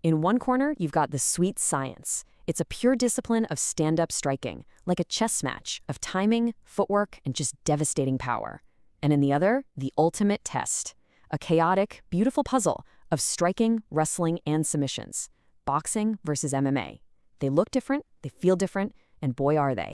In one corner, you've got the sweet science. It's a pure discipline of stand-up striking, like a chess match of timing, footwork, and just devastating power. And in the other, the ultimate test. A chaotic, beautiful puzzle of striking, wrestling, and submissions. Boxing versus MMA. They look different, they feel different, and boy are they.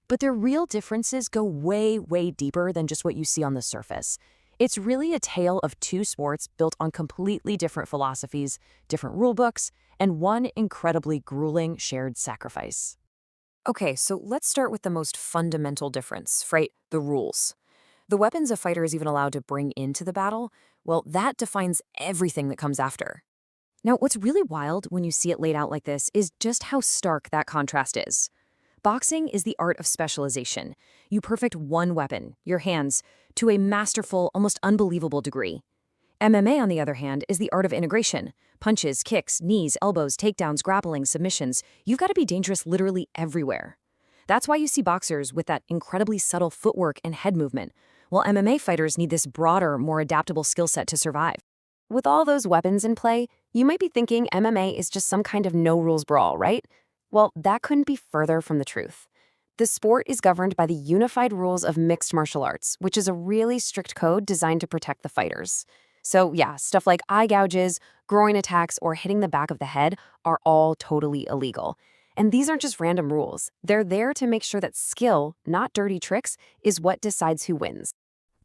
But their real differences go way, way deeper than just what you see on the surface. It's really a tale of two sports built on completely different philosophies, different rulebooks, and one incredibly grueling shared sacrifice. Okay, so let's start with the most fundamental difference, right? The rules. The weapons a fighter is even allowed to bring into the battle, well, that defines everything that comes after. Now, what's really wild when you see it laid out like this is just how stark that contrast is. Boxing is the art of specialization. You perfect one weapon, your hands, to a masterful, almost unbelievable degree. MMA, on the other hand, is the art of integration. Punches, kicks, knees, elbows, takedowns, grappling, submissions. You've got to be dangerous literally everywhere. That's why you see boxers with that incredibly subtle footwork and head movement, while MMA fighters need this broader, more adaptable skill set to survive. With all those weapons in play, you might be thinking MMA is just some kind of no-rules brawl, right? Well, that couldn't be further from the truth. The sport is governed by the unified rules of mixed martial arts, which is a really strict code designed to protect the fighters. So yeah, stuff like eye gouges, groin attacks, or hitting the back of the head are all totally illegal. And these aren't just random rules. They're there to make sure that skill, not dirty tricks, is what decides who wins.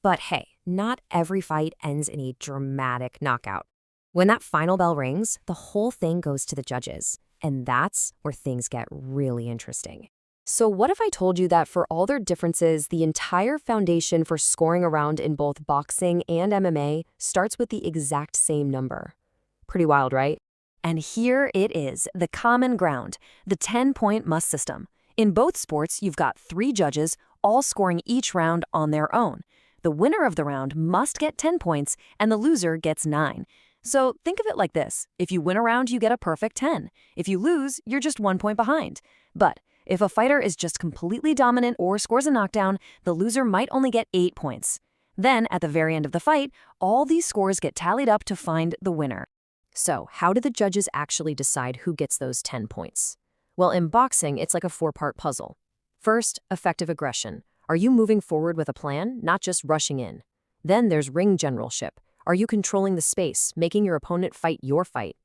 But hey, not every fight ends in a dramatic knockout. When that final bell rings, the whole thing goes to the judges. And that's where things get really interesting. So what if I told you that for all their differences, the entire foundation for scoring a round in both boxing and MMA starts with the exact same number? Pretty wild, right? And here it is, the common ground, the 10-point must system. In both sports, you've got 3 judges, all scoring each round on their own. The winner of the round must get 10 points, and the loser gets 9. So think of it like this. If you win a round, you get a perfect 10. If you lose, you're just 1 point behind. But if a fighter is just completely dominant or scores a knockdown, the loser might only get 8 points. Then, at the very end of the fight, all these scores get tallied up to find the winner. So, how do the judges actually decide who gets those 10 points? Well, in boxing, it's like a 4-part puzzle. First, effective aggression. Are you moving forward with a plan, not just rushing in? Then there's ring generalship. Are you controlling the space, making your opponent fight your fight?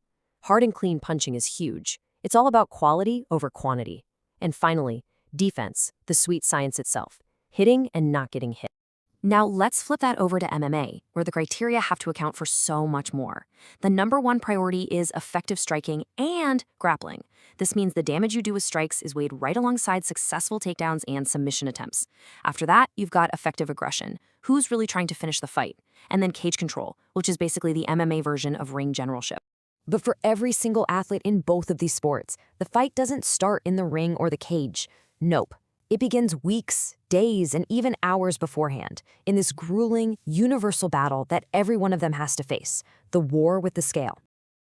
Hard and clean punching is huge. It's all about quality over quantity. And finally, defense, the sweet science itself, hitting and not getting hit. Now let's flip that over to MMA, where the criteria have to account for so much more. The number one priority is effective striking and grappling. This means the damage you do with strikes is weighed right alongside successful takedowns and submission attempts. After that, you've got effective aggression. Who's really trying to finish the fight? And then cage control, which is basically the MMA version of ring generalship. But for every single athlete in both of these sports, the fight doesn't start in the ring or the cage. Nope. It begins weeks, days, and even hours beforehand, in this grueling, universal battle that every one of them has to face, the war with the scale.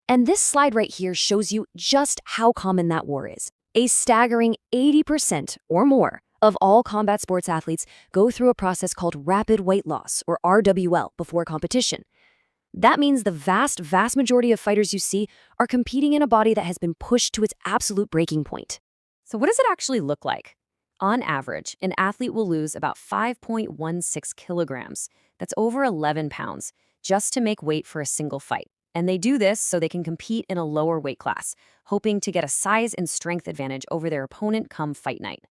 And this slide right here shows you just how common that war is. A staggering 80% or more of all combat sports athletes go through a process called rapid weight loss, or RWL, before competition. That means the vast majority of fighters you see are competing in a body that has been pushed to its absolute breaking point. So what does it actually look like? On average, an athlete will lose about 5.16 kilograms, that's over 11 pounds, just to make weight for a single fight. And they do this so they can compete in a lower weight class, hoping to get a size and strength advantage over their opponent come fight night.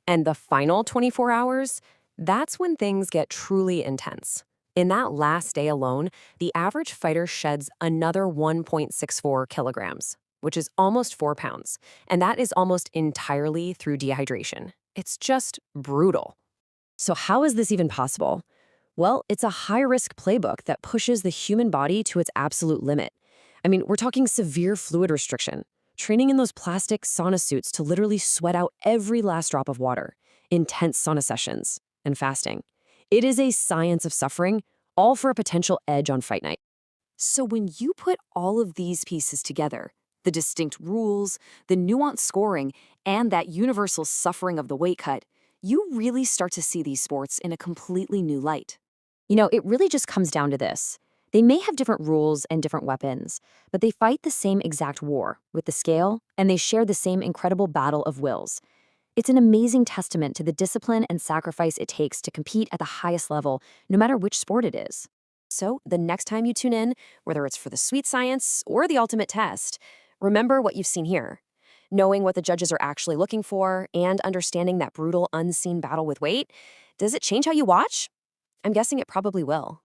And the final 24 hours? That's when things get truly intense. In that last day alone, the average fighter sheds another 1.64 kilograms, which is almost 4 pounds, and that is almost entirely through dehydration. It's just brutal. So how is this even possible? Well, it's a high-risk playbook that pushes the human body to its absolute limit. I mean, we're talking severe fluid restriction, training in those plastic sauna suits to literally sweat out every last drop of water, intense sauna sessions, and fasting. It is a science of suffering, all for a potential edge on fight night. So when you put all of these pieces together, the distinct rules, the nuanced scoring, and that universal suffering of the weight cut, you really start to see these sports in a completely new light. You know, it really just comes down to this. They may have different rules and different weapons, but they fight the same exact war with the scale, and they share the same incredible battle of wills. It's an amazing testament to the discipline and sacrifice it takes to compete at the highest level, no matter which sport it is. So, the next time you tune in, whether it's for the sweet science or the ultimate test, remember what you've seen here. Knowing what the judges are actually looking for and understanding that brutal, unseen battle with weight, does it change how you watch? I'm guessing it probably will.